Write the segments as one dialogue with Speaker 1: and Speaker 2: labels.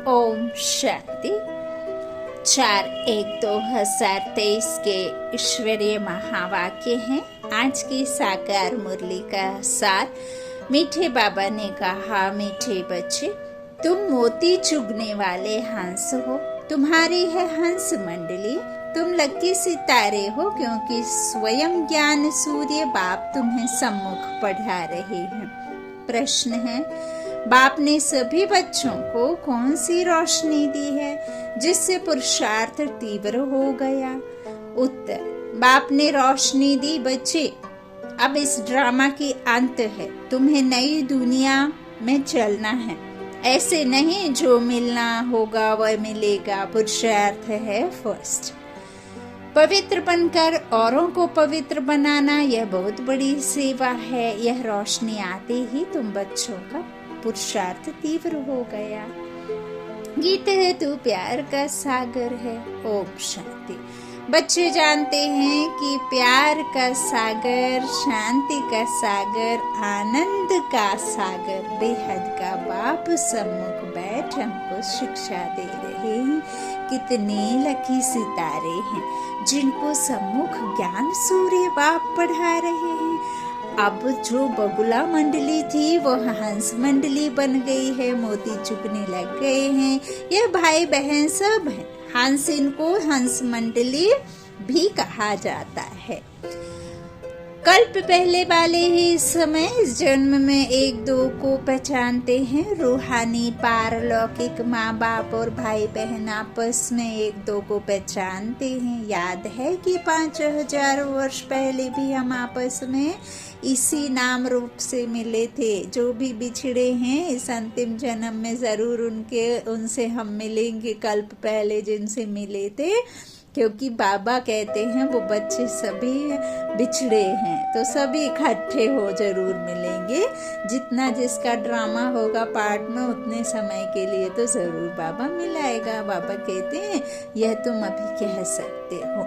Speaker 1: ओम शांति। 4/1/2023 के ईश्वरीय महावाक्य हैं। आज की साकार मुरली का सार। मीठे बाबा ने कहा, मीठे बच्चे, तुम मोती चुगने वाले हंस हो। तुम्हारी है हंस मंडली। तुम लकी सितारे हो, क्योंकि स्वयं ज्ञान सूर्य बाप तुम्हें सम्मुख पढ़ा रहे हैं। प्रश्न है, बाप ने सभी बच्चों को कौन सी रोशनी दी है जिससे पुरुषार्थ तीव्र हो गया? उत्तर, बाप ने रोशनी दी बच्चे। अब इस ड्रामा की अंत है। तुम्हें नई दुनिया में चलना है। ऐसे नहीं जो मिलना होगा वह मिलेगा। पुरुषार्थ है फर्स्ट। पवित्र बनकर औरों को पवित्र बनाना यह बहुत बड़ी सेवा है। यह रोशनी आते ही तुम बच्चों का पुरुषार्थ तीव्र हो गया। गीत है तू प्यार का सागर है। ओम शांति। बच्चे जानते हैं कि प्यार का सागर, शांति का सागर, आनंद का सागर बेहद का बाप सम्मुख बैठ हमको शिक्षा दे रहे हैं। कितने लकी सितारे हैं जिनको सम्मुख ज्ञान सूर्य बाप पढ़ा रहे हैं। अब जो बगुला मंडली थी वो हंस मंडली बन गई है। मोती चुगने लग गए हैं। यह भाई बहन सब हैं। हंस, इनको हंस मंडली भी कहा जाता है। कल्प पहले वाले ही इस समय इस जन्म में एक दो को पहचानते हैं। रूहानी पारलौकिक माँ बाप और भाई बहन आपस में एक दो को पहचानते हैं। याद है कि 5000 वर्ष पहले भी हम आपस में इसी नाम रूप से मिले थे। जो भी बिछड़े हैं इस अंतिम जन्म में जरूर उनसे हम मिलेंगे कल्प पहले जिनसे मिले थे, क्योंकि बाबा कहते हैं वो बच्चे सभी बिछड़े हैं तो सभी इकट्ठे हो जरूर मिलेंगे। जितना जिसका ड्रामा होगा पार्ट में उतने समय के लिए तो जरूर बाबा मिलाएगा। बाबा कहते हैं यह तुम अभी कह सकते हो,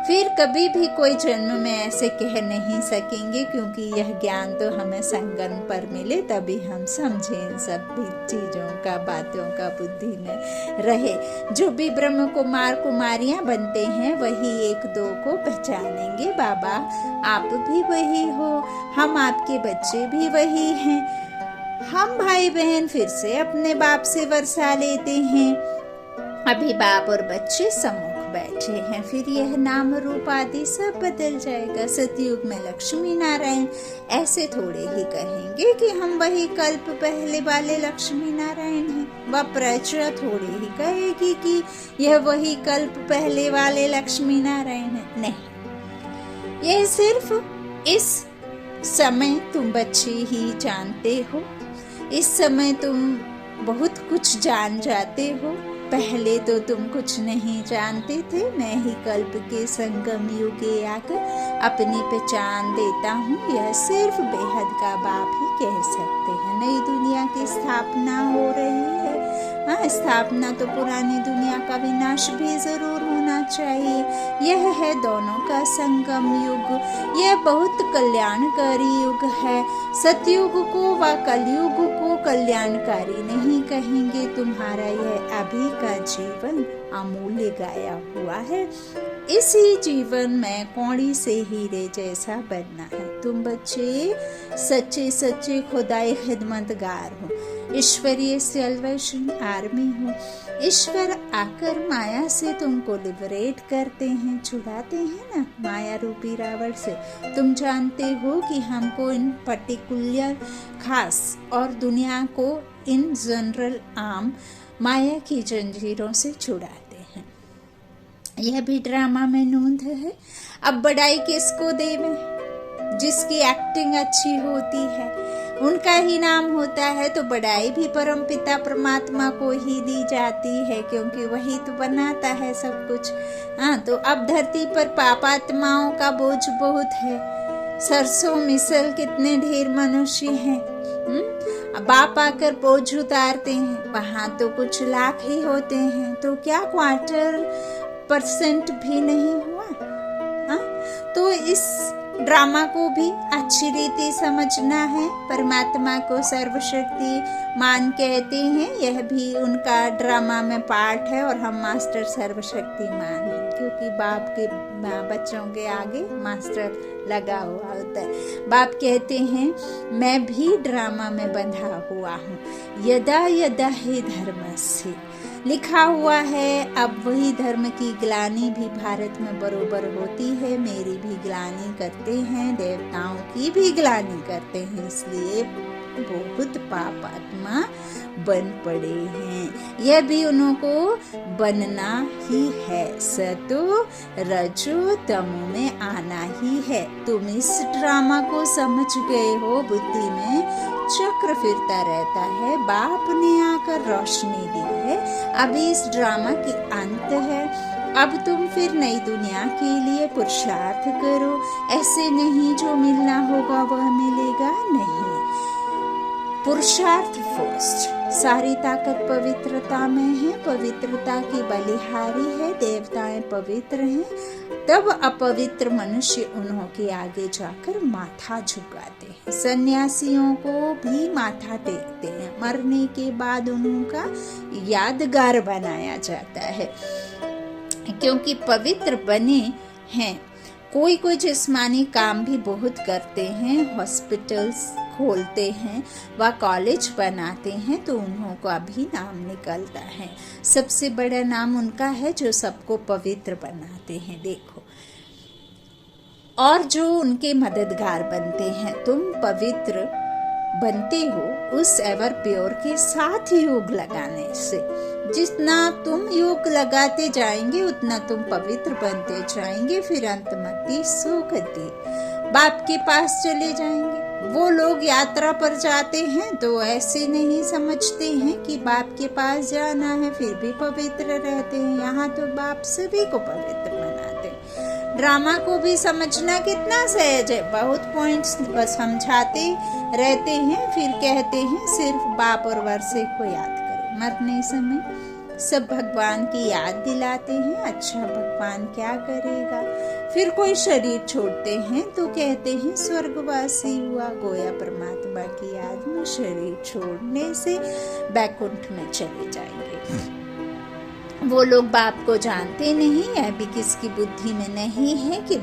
Speaker 1: फिर कभी भी कोई जन्म में ऐसे कह नहीं सकेंगे, क्योंकि यह ज्ञान तो हमें संगम पर मिले तभी हम समझें सब भी चीजों का, बातों का बुद्धि में रहे। जो भी ब्रह्म कुमार कुमारियां बनते हैं वही एक दो को पहचानेंगे। बाबा आप भी वही हो, हम आपके बच्चे भी वही हैं। हम भाई बहन फिर से अपने बाप से वर्षा लेते हैं। अभी बाप और बच्चे सम्मुख बैठे हैं, फिर यह नाम रूप आदि सब बदल जाएगा। सतयुग में लक्ष्मी नारायण ऐसे थोड़े ही कहेंगे कि हम वही कल्प पहले वाले लक्ष्मी नारायण हैं। वह प्रजा थोड़ी ही कहेगी कि यह वही कल्प पहले वाले लक्ष्मी नारायण है। नहीं, यह सिर्फ इस समय तुम बच्चे ही जानते हो। इस समय तुम बहुत कुछ जान जाते हो। पहले तो तुम कुछ नहीं जानते थे। मैं ही कल्प के संगम युगे आकर अपनी पहचान देता हूँ। यह सिर्फ बेहद का बाप ही कह सकते हैं। नई दुनिया की स्थापना हो रही है। हाँ, स्थापना तो पुरानी दुनिया का विनाश भी जरूर होना चाहिए। यह है दोनों का संगम युग। यह बहुत कल्याणकारी युग है। सतयुग को व कलयुग को कल्याणकारी नहीं कहेंगे। तुम्हारा यह अभी का जीवन अमूल्य गाया हुआ है। इसी जीवन में कौड़ी से हीरे जैसा बनना है। तुम बच्चे सच्चे सच्चे खुदाई खिदमतगार हो। ईश्वरीय सेल्वेशन आर्मी हो। ईश्वर आकर माया से तुमको लिबरेट करते हैं, छुड़ाते हैं ना माया रूपी रावण से। तुम जानते हो कि हमको इन पर्टिकुलर खास और दुनिया को इन जनरल आम माया की जंजीरों से छुड़ाते हैं। यह भी ड्रामा में नूंद है। अब बड़ाई किसको देवें? जिसकी एक्टिंग अच्छी होती है उनका ही नाम होता है, तो बड़ाई भी परम पिता परमात्मा को ही दी जाती है, क्योंकि वही तो बनाता है सब कुछ। हाँ, तो अब धरती पर पापात्माओं का बोझ बहुत है। सरसों मिसल कितने ढेर मनुष्य हैं। बाप आकर बोझ उतारते हैं। वहां तो कुछ लाख ही होते हैं, तो क्या 25% भी नहीं हुआ? हाँ, तो इस ड्रामा को भी अच्छी रीति समझना है। परमात्मा को सर्वशक्तिमान कहते हैं, यह भी उनका ड्रामा में पार्ट है। और हम मास्टर सर्वशक्तिमान हैं, क्योंकि बाप के बच्चों के आगे मास्टर लगा हुआ होता है। बाप कहते हैं मैं भी ड्रामा में बंधा हुआ हूँ। यदा यदा ही धर्मस्य लिखा हुआ है। अब वही धर्म की ग्लानि भी भारत में बरोबर होती है। मेरी भी ग्लानि करते हैं, देवताओं की भी ग्लानि करते हैं, इसलिए बहुत पाप आत्मा बन पड़े हैं। यह भी उनको बनना ही है। सतो रजो तमो में आना ही है। तुम इस ड्रामा को समझ गए हो। बुद्धि में चक्र फिरता रहता है। बाप ने आकर रोशनी दी है। अभी इस ड्रामा की अंत है। अब तुम फिर नई दुनिया के लिए पुरुषार्थ करो। ऐसे नहीं जो मिलना होगा वह मिलेगा, नहीं। पुरुषार्थ फर्स्ट। सारी ताकत पवित्रता में है। पवित्रता की बलिहारी है। देवताएं पवित्र हैं, तब अपवित्र मनुष्य उन्हों के आगे जाकर माथा झुकाते हैं। सन्यासियों को भी माथा टेकते हैं। मरने के बाद उनका यादगार बनाया जाता है, क्योंकि पवित्र बने हैं। कोई कोई जिस्मानी काम भी बहुत करते हैं, हॉस्पिटल्स खोलते हैं व कॉलेज बनाते हैं, तो उन्हों का भी नाम निकलता है। सबसे बड़ा नाम उनका है जो सबको पवित्र बनाते हैं। देखो, और जो उनके मददगार बनते हैं। तुम पवित्र बनते हो उस एवर प्योर के साथ योग लगाने से। जितना तुम योग लगाते जाएंगे उतना तुम पवित्र बनते जाएंगे। फिर अंतमति सुगति बाप के पास चले जाएंगे। वो लोग यात्रा पर जाते हैं तो ऐसे नहीं समझते हैं कि बाप के पास जाना है, फिर भी पवित्र रहते हैं। यहाँ तो बाप सभी को पवित्र बनाते हैं। ड्रामा को भी समझना कितना सहज है। बहुत पॉइंट्स बस समझाते रहते हैं, फिर कहते हैं सिर्फ बाप और वर्षे को याद करो। मरने समय सब भगवान की याद दिलाते हैं। अच्छा, भगवान क्या करेगा? फिर कोई शरीर छोड़ते हैं तो कहते हैं स्वर्गवासी हुआ। गोया परमात्मा की याद में शरीर छोड़ने से बैकुंठ में चले जाएंगे। वो लोग बाप को जानते नहीं। यह भी किसकी बुद्धि में नहीं है कि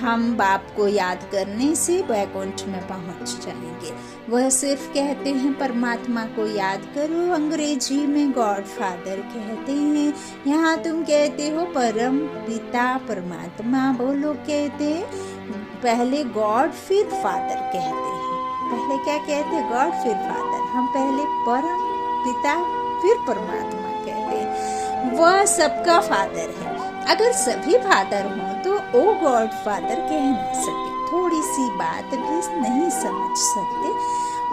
Speaker 1: हम बाप को याद करने से बैकुंठ में पहुंच जाएंगे। वह सिर्फ कहते हैं परमात्मा को याद करो। अंग्रेजी में गॉड फादर कहते हैं। यहाँ तुम कहते हो परम पिता परमात्मा। वो लोग कहते हैं पहले गॉड फिर फादर कहते हैं। पहले क्या कहते हैं? गॉड फिर फादर। हम पहले परम पिता फिर परमात्मा कहते हैं। वह सबका फादर है। अगर सभी फादर हों तो ओ गॉड फादर कह नहीं सकते। थोड़ी सी बात भी नहीं समझ सकते।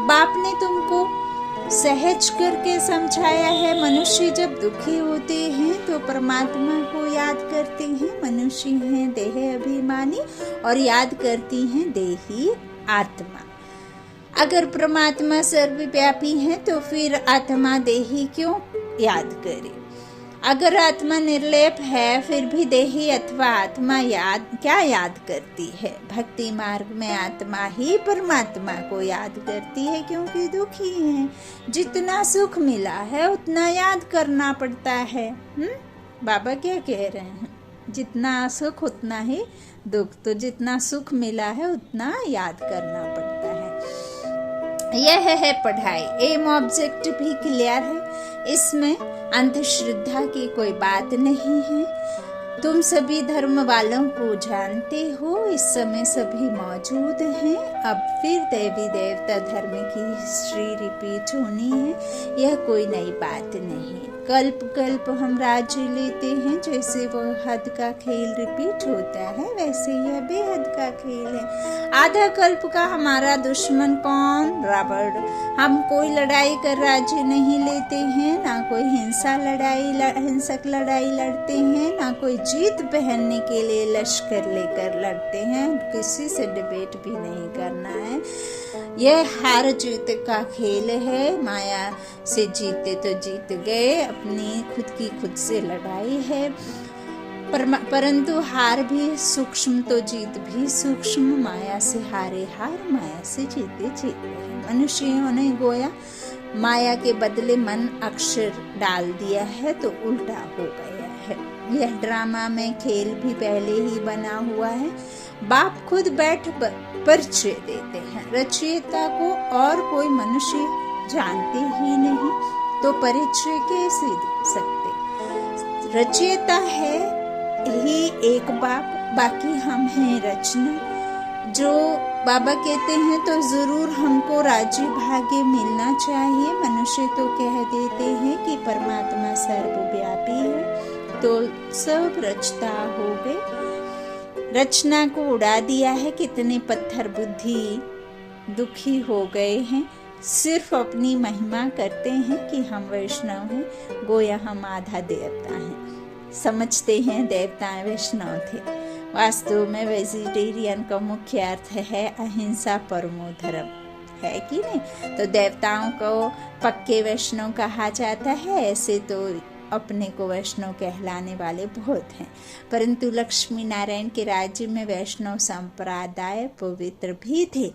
Speaker 1: बाप ने तुमको सहज करके समझाया है। मनुष्य जब दुखी होते हैं तो परमात्मा को याद करते हैं। मनुष्य हैं देह अभिमानी और याद करती हैं देही आत्मा। अगर परमात्मा सर्वव्यापी है तो फिर आत्मा देही क्यों याद करे? अगर आत्मा निर्लेप है फिर भी देही अथवा आत्मा क्या याद करती है? भक्ति मार्ग में आत्मा ही परमात्मा को याद करती है, क्योंकि दुखी है। जितना सुख मिला है उतना याद करना पड़ता है। बाबा क्या कह रहे हैं? जितना सुख उतना ही दुख। तो जितना सुख मिला है उतना याद करना पड़ता है। यह है पढ़ाई। एम ऑब्जेक्ट भी क्लियर है। इसमें अंधश्रद्धा की कोई बात नहीं है। तुम सभी धर्म वालों को जानते हो। इस समय सभी मौजूद हैं। अब फिर देवी देवता धर्म की हिस्ट्री रिपीट होनी है। यह कोई नई बात नहीं। कल्प कल्प हम राज्य लेते हैं। जैसे वो हद का खेल रिपीट होता है वैसे यह बेहद का खेल है। आधा कल्प का हमारा दुश्मन कौन? रावण। हम कोई लड़ाई कर राज्य नहीं लेते हैं, ना कोई हिंसक लड़ाई लड़ते हैं, ना कोई जीत पहनने के लिए लश्कर लेकर लड़ते हैं। किसी से डिबेट भी नहीं करना है। यह हार जीत का खेल है। माया से जीते तो जीत गए। अपनी खुद की खुद से लड़ाई है। परंतु हार भी सूक्ष्म तो जीत भी सूक्ष्म, माया से हारे हार, माया से जीते जीत रहे। मनुष्यों ने गोया माया के बदले मन अक्षर डाल दिया है तो उल्टा हो गया है। यह ड्रामा में खेल भी पहले ही बना हुआ है। बाप खुद बैठ परिचय देते हैं रचयिता को, और कोई मनुष्य जानते ही नहीं तो परिचय कैसे दे सकते। रचयिता है ही एक बाप, बाकी हम हैं रचना। जो बाबा कहते हैं तो जरूर हमको राज्य भाग्य मिलना चाहिए। मनुष्य तो कह देते हैं कि परमात्मा सर्वव्यापी है, तो सब रचता हो गए। रचना को उड़ा दिया है। कितने पत्थर बुद्धि दुखी हो गए हैं, सिर्फ अपनी महिमा करते हैं कि हम वैष्णव हैं, गोया हम आधा देवता हैं। समझते हैं देवता वैष्णव थे। वास्तव में वेजिटेरियन का मुख्य अर्थ है अहिंसा परमो धर्म, है कि नहीं। तो देवताओं को पक्के वैष्णव कहा जाता है। ऐसे तो अपने को वैष्णव कहलाने वाले बहुत हैं, परंतु लक्ष्मी नारायण के राज्य में वैष्णव संप्रदाय पवित्र भी थे।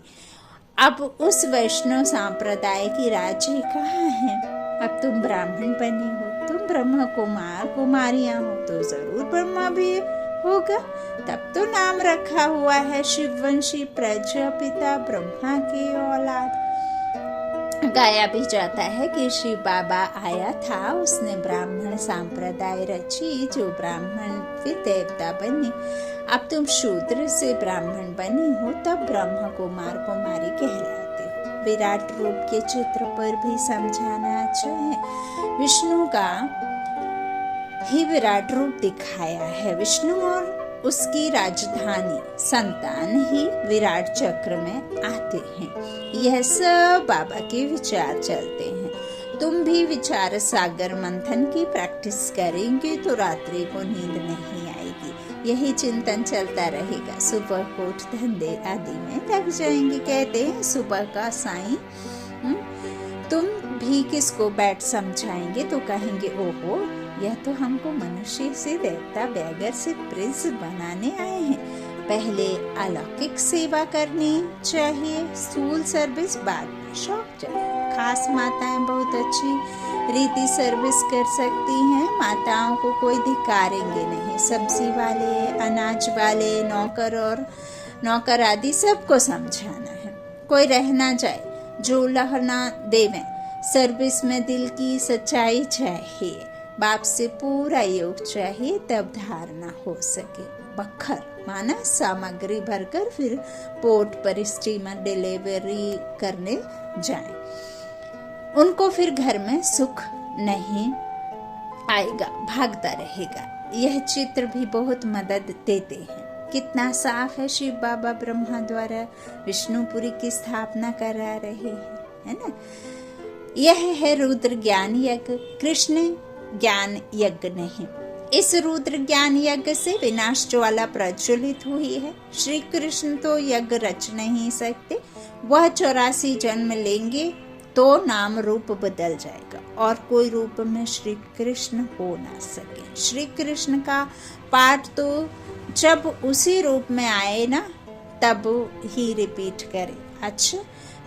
Speaker 1: अब उस वैष्णव संप्रदाय की राज्य कहाँ है। अब तुम ब्राह्मण बने हो, तुम ब्रह्म कुमार कुमारियां हो, तो जरूर ब्रह्मा भी होगा। तब तो नाम रखा हुआ है शिववंशी प्रजापिता ब्रह्मा की औलाद। गाया भी जाता है कि शिव बाबा आया था, उसने ब्राह्मण संप्रदाय रची, जो ब्राह्मण फिर देवता बने। अब तुम शूद्र से ब्राह्मण बने हो, तब ब्रह्म कुमार कुमारी कहलाते हो। विराट रूप के चित्र पर भी समझाना अच्छा है। विष्णु का ही विराट रूप दिखाया है। विष्णु और उसकी राजधानी संतान ही विराट चक्र में आते हैं। यह सब बाबा के विचार चलते हैं। तुम भी विचार सागर मंथन की प्रैक्टिस करेंगे तो रात्रि को नींद नहीं आएगी। यही चिंतन चलता रहेगा। सुबह को उठ धंधे आदि में लग जाएंगे। कहते हैं सुबह का साईं तुम भी किसको बैठ समझाएंगे तो कहेंगे ओहो, यह तो हमको मनुष्य से देवता बैगर से प्रिंस बनाने आए हैं। पहले अलौकिक सेवा करनी चाहिए, स्थूल सर्विस बाद में शौक चाहिए। खास माताएं बहुत अच्छी रीति सर्विस कर सकती हैं। माताओं को कोई धिकारेंगे नहीं। सब्जी वाले, अनाज वाले, नौकर और नौकर आदि सबको समझाना है। कोई रह ना जाए जो लहना देवें। सर्विस में दिल की सच्चाई चाहिए। बाप से पूरा योग चाहिए, तब धारणा हो सके। बखर माना सामग्री भरकर फिर पोर्ट पर स्टीमर डिलीवरी करने जाएं। उनको फिर घर में सुख नहीं आएगा, भागता रहेगा। यह चित्र भी बहुत मदद देते हैं। कितना साफ है। शिव बाबा ब्रह्मा द्वारा विष्णुपुरी की स्थापना करा रहे हैं, है ना। यह है रुद्र ज्ञान यज्ञ, कृष्ण ज्ञान यज्ञ नहीं। इस रुद्र ज्ञान यज्ञ से विनाश ज्वाला प्रज्वलित हुई है। श्री कृष्ण तो यज्ञ रच नहीं सकते। वह 84 जन्म लेंगे तो नाम रूप बदल जाएगा और कोई रूप में श्री कृष्ण हो ना सके। श्री कृष्ण का पाठ तो जब उसी रूप में आए ना, तब ही रिपीट करें। अच्छा,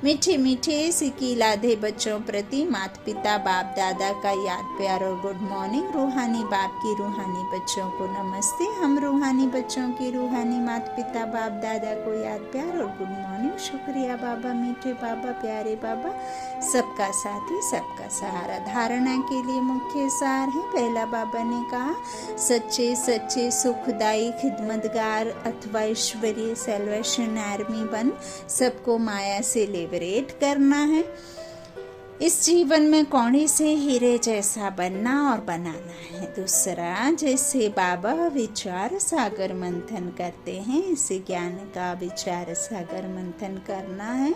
Speaker 1: मीठे मीठे सिकी लाधे बच्चों प्रति माता पिता बाप दादा का याद प्यार और गुड मॉर्निंग। रूहानी बाप की रूहानी बच्चों को नमस्ते। हम रूहानी बच्चों की रूहानी माता पिता बाप दादा को याद प्यार और गुड मॉर्निंग। शुक्रिया बाबा, मीठे बाबा, प्यारे बाबा, सबका साथी सबका सहारा। धारणा के लिए मुख्य सार है। पहला बाबा ने कहा, सच्चे सच्चे सुखदायी खिदमतगार अथवा ईश्वरीय सेल्वेशन आर्मी बन सबको माया से लिबरेट करना है। इस जीवन में कौड़ी से हीरे जैसा बनना और बनाना है। दूसरा, जैसे बाबा विचार सागर मंथन करते हैं, इसे ज्ञान का विचार सागर मंथन करना है।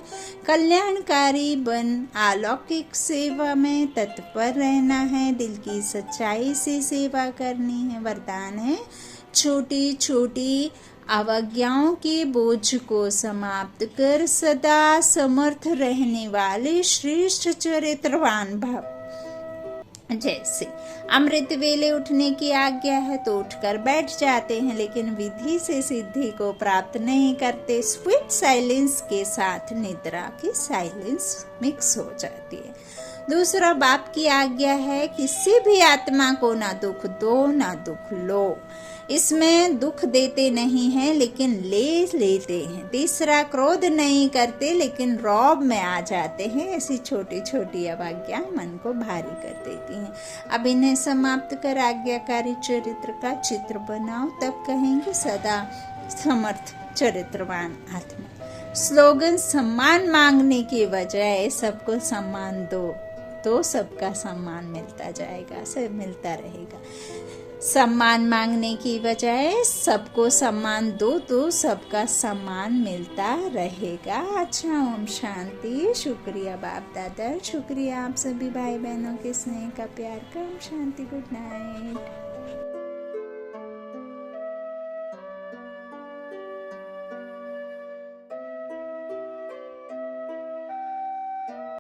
Speaker 1: कल्याणकारी बन अलौकिक सेवा में तत्पर रहना है। दिल की सच्चाई से सेवा करनी है। वरदान है, छोटी छोटी अवज्ञाओं के बोझ को समाप्त कर सदा समर्थ रहने वाले श्रेष्ठ चरित्रवान भव। जैसे अमृत वेले उठने की आज्ञा है तो उठकर बैठ जाते हैं, लेकिन विधि से सिद्धि को प्राप्त नहीं करते। स्वीट साइलेंस के साथ निद्रा की साइलेंस मिक्स हो जाती है। दूसरा, बाप की आज्ञा है किसी भी आत्मा को ना दुख दो ना दुख लो। इसमें दुख देते नहीं हैं लेकिन ले लेते हैं। तीसरा, क्रोध नहीं करते लेकिन रौब में आ जाते हैं। ऐसी छोटी छोटी अवज्ञा मन को भारी कर देती हैं। अब इन्हें समाप्त कर आज्ञाकारी चरित्र का चित्र बनाओ, तब कहेंगे सदा समर्थ चरित्रवान आत्मा। स्लोगन, सम्मान मांगने की बजाय सबको सम्मान दो तो सबका सम्मान मिलता जाएगा, सब मिलता रहेगा। सम्मान मांगने की बजाय सबको सम्मान दो तो सबका सम्मान मिलता रहेगा। अच्छा, ओम शांति। शुक्रिया बाप दादा, शुक्रिया आप सभी भाई बहनों के स्नेह का, प्यार का। Om Shanti, good night.